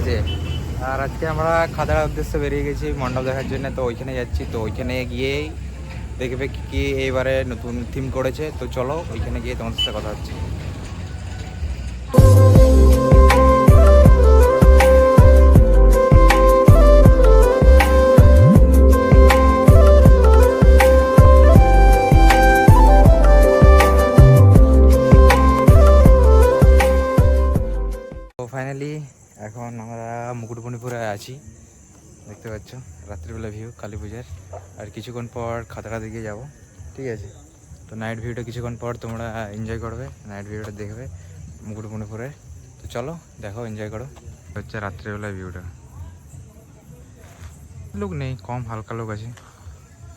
আছে। আর আজকে আমরা খাদাড়ার উদ্দেশ্যে বেরিয়ে গেছি মণ্ডপ দেখার জন্য, তো ওইখানে যাচ্ছি। তো ওইখানে গিয়েই দেখবে কি কি এইবারে নতুন থিম করেছে। তো চলো ওইখানে গিয়ে তোমাদের সাথে কথা হচ্ছে। তো ফাইনালি এখন আমরা মুকুটমণিপুরে আছি, দেখতে পাচ্ছ রাত্রিবেলা ভিউ কালী পূজার। আর কিছুক্ষণ পর খাতড়া দিকে যাব, ঠিক আছে। তো নাইট ভিউটা কিছুক্ষণ পর তোমরা এনজয় করবে, নাইট ভিউটা দেখবে মুকুটমণিপুরের। তো চলো দেখো, এনজয় করো। হচ্ছে রাত্রিবেলা ভিউটা, লোক নেই, কম হালকা লোক আছে।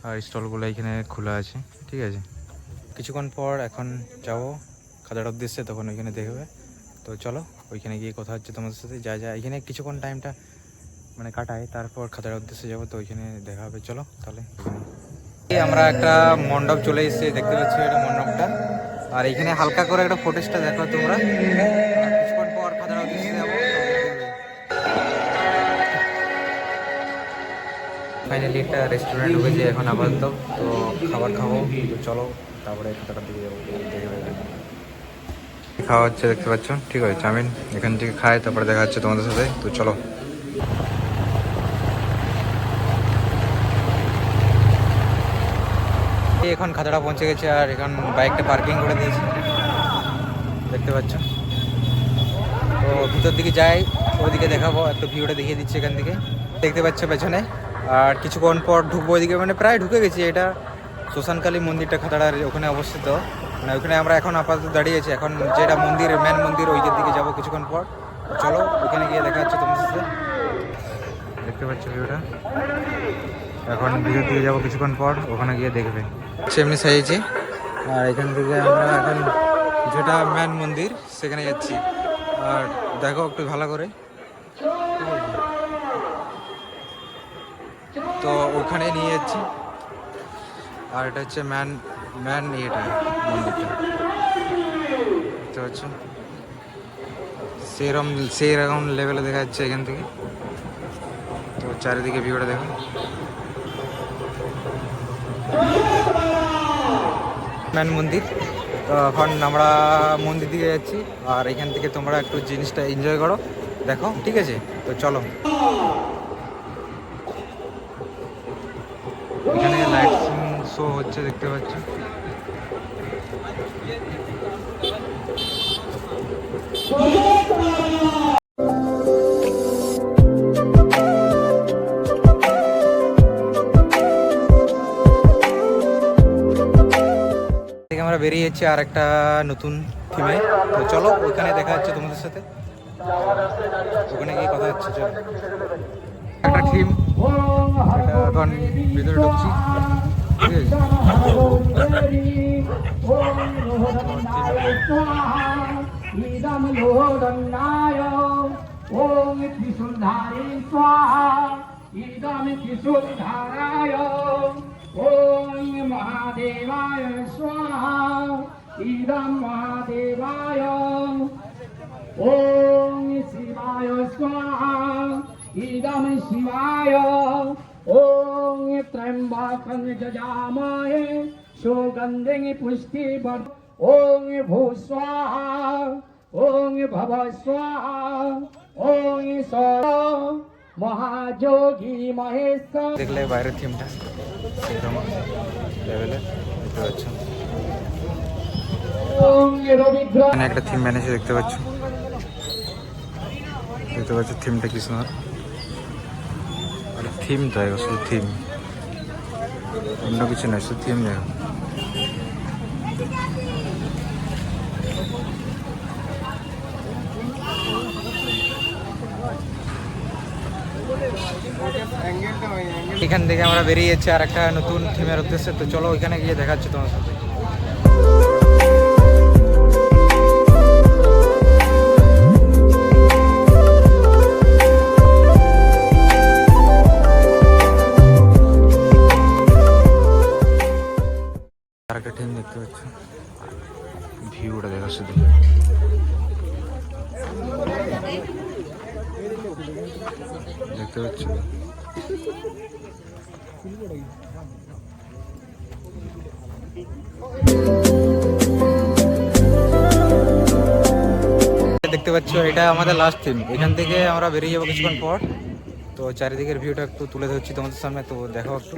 আর স্টলগুলো এখানে খোলা আছে, ঠিক আছে। কিছুক্ষণ পর এখন যাবো খাতড়ার উদ্দেশ্যে, তখন ওইখানে দেখবে। তো চলো ওইখানে গিয়ে কথা হচ্ছে তোমাদের সাথে। যা যা এখানে কিছুক্ষণ টাইমটা মানে কাটাই, তারপর খাতড়ার উদ্দেশ্যে যাবো। তো ওইখানে দেখা হবে, চলো তাহলে। আমরা একটা মণ্ডপ চলে এসেছি, দেখতে পাচ্ছি এটা মণ্ডপটা। আর এখানে হালকা করে একটা ফুটেজটা দেখো তোমরা। কিছুক্ষণ পর খাতড়ার উদ্দেশ্যে যাবো। ফাইনালি একটা রেস্টুরেন্ট ঢুকেছে এখন আপাতত, তো খাবার খাবো। তো চলো তারপরে খাতড়ার দিকে যাবো। খাওয়া হচ্ছে দেখতে পাচ্ছ, ঠিক আছে। চাউমিন এখান থেকে খাই, তারপরে দেখা যাচ্ছে তোমাদের সাথে। তো চলো। এখন খাতড়া পৌঁছে গেছে, আর এখন বাইকটা পার্কিং করে দিয়েছি, দেখতে পাচ্ছ। তো ভিতর দিকে যাই, ওইদিকে দেখাবো, একটু ভিউটা দেখিয়ে দিচ্ছি এখান থেকে, দেখতে পাচ্ছ পেছনে। আর কিছুক্ষণ পর ঢুকবো ওইদিকে, মানে প্রায় ঢুকে গেছি। এটা শ্মশানকালী মন্দিরটা খাতড়ার ওখানে অবস্থিত, মানে ওখানে আমরা এখন আপাতত দাঁড়িয়েছি। এখন যেটা মন্দির, মেন মন্দির, ওইদের দিকে যাবো কিছুক্ষণ পর। চলো ওইখানে গিয়ে দেখা যাচ্ছে তোমাদের সাথে, দেখতে পাচ্ছ ভিউটা। এখন ভিতর দিকে যাবো কিছুক্ষণ পর, ওখানে গিয়ে দেখবে এমনি সাইজে। আর এখান থেকে আমরা এখন যেটা মেন মন্দির সেখানে যাচ্ছি। আর দেখো একটু ভালো করে, তো ওখানে নিয়ে যাচ্ছি। আর এটা হচ্ছে ম্যান ইয়েটা মন্দিরটা, দেখতে পাচ্ছ। সেরকম লেভেলে দেখা যাচ্ছে এখান থেকে। তো চারিদিকে ভিউটা দেখো। ম্যান মন্দির। তো এখন আমরা মন্দির দিকে যাচ্ছি, আর এখান থেকে তোমরা একটু জিনিসটা এনজয় করো, দেখো, ঠিক আছে। তো চলো। এখানে লাইটিং শো হচ্ছে, দেখতে পাচ্ছ। আমরা বেরিয়ে যাচ্ছি আর একটা নতুন থিমে। তো চলো ওইখানে দেখা যাচ্ছে তোমাদের সাথে, ওখানে গিয়ে কথা হচ্ছে। চলো, একটা থিম, এখন ভিতরে ঢুকছি, ঠিক আছে। ओम महादेवाय स्वाहा इदं महादेवाय ओम शिवाय स्वाहा इदं शिवाय ओम त्र्यंबकं यजामहे सुगन्धिं पुष्टिवर्धनम् ओम भू स्वाहा ओम भव स्वाहा ओम सौर মহাযোগী মহেশ্বর। দেখলে বাইরের থিমটা সেরকম লেভেলে, দেখতে পাচ্ছ। এখানে একটা থিম বানিয়েছে, দেখতে পাচ্ছ। দেখতে পাচ্ছ থিমটা কি সুন্দর। থিম তো শুধু থিম, অন্য কিছু নয়, শুধু থিম দেখো। এখান থেকে আমরা বেরিয়ে যাচ্ছি আর একটা নতুন থিমের উদ্দেশ্যে। তো চলো ওইখানে গিয়ে দেখাচ্ছি তোমার সাথে। আর একটা থিম দেখতে পাচ্ছ, ভিউটা দেখা শুধু। দেখতে পাচ্ছ। দেখতে পাচ্ছ এটা আমাদের লাস্ট দিন, এখান থেকে আমরা বেরিয়ে যাবো কিছুক্ষণ পর। তো চারিদিকের ভিউটা একটু তুলে ধরছি তোমাদের সামনে, তো দেখো একটু।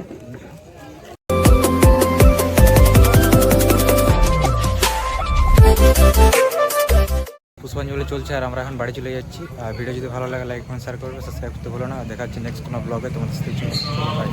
পুষ্পাঞ্জলি চলছে আর আমরা এখন বাড়ি চলে যাচ্ছি। আর ভিডিও যদি ভালো লাগে লাইক কমেন্ট শেয়ার করবে, সাবস্ক্রাইব করতে ভুলো না। দেখা হচ্ছে নেক্সট কোনো ব্লগে তোমাদের সাথে। বাই।